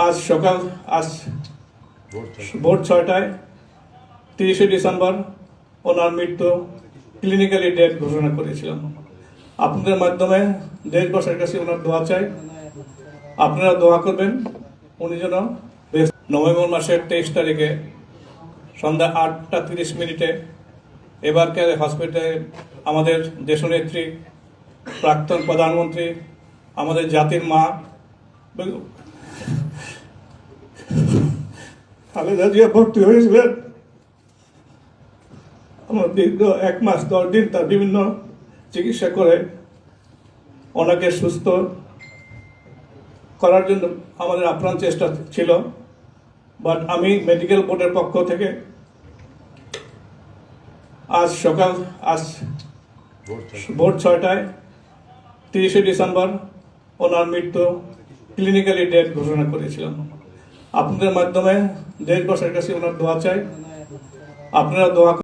আজ ভোর 6টায় 30শে ডিসেম্বর ওনার মৃত্যু ক্লিনিক্যালি ডেথ ঘোষণা করেছিলাম। আপনাদের মাধ্যমে দেশবাসীর কাছে ওনার দোয়া চাই। আপনারা দোয়া করবেন উনি যেন নভেম্বর মাসের 23 তারিখে সন্ধ্যা 8টা 30 মিনিটে এবারকার হসপিটালে আমাদের দেশনেত্রী, প্রাক্তন প্রধানমন্ত্রী, আমাদের জাতির মা খালেদা জিয়া ভর্তি হয়েছিলেন। আমার দীর্ঘ 1 মাস 10 দিন তার বিভিন্ন চিকিৎসা করে ওনাকে সুস্থ করার জন্য আমাদের আপ্রাণ চেষ্টা ছিল। বাট আমি মেডিকেল বোর্ডের পক্ষ থেকে আজ ভোর 6টায় 30শে ডিসেম্বর ওনার মৃত্যু ক্লিনিক্যালি ডেথ ঘোষণা করেছিলাম। আপনাদের মাধ্যমে দেশবাসীর কাছে ওনার দোয়া চাই। আপনারা দোয়া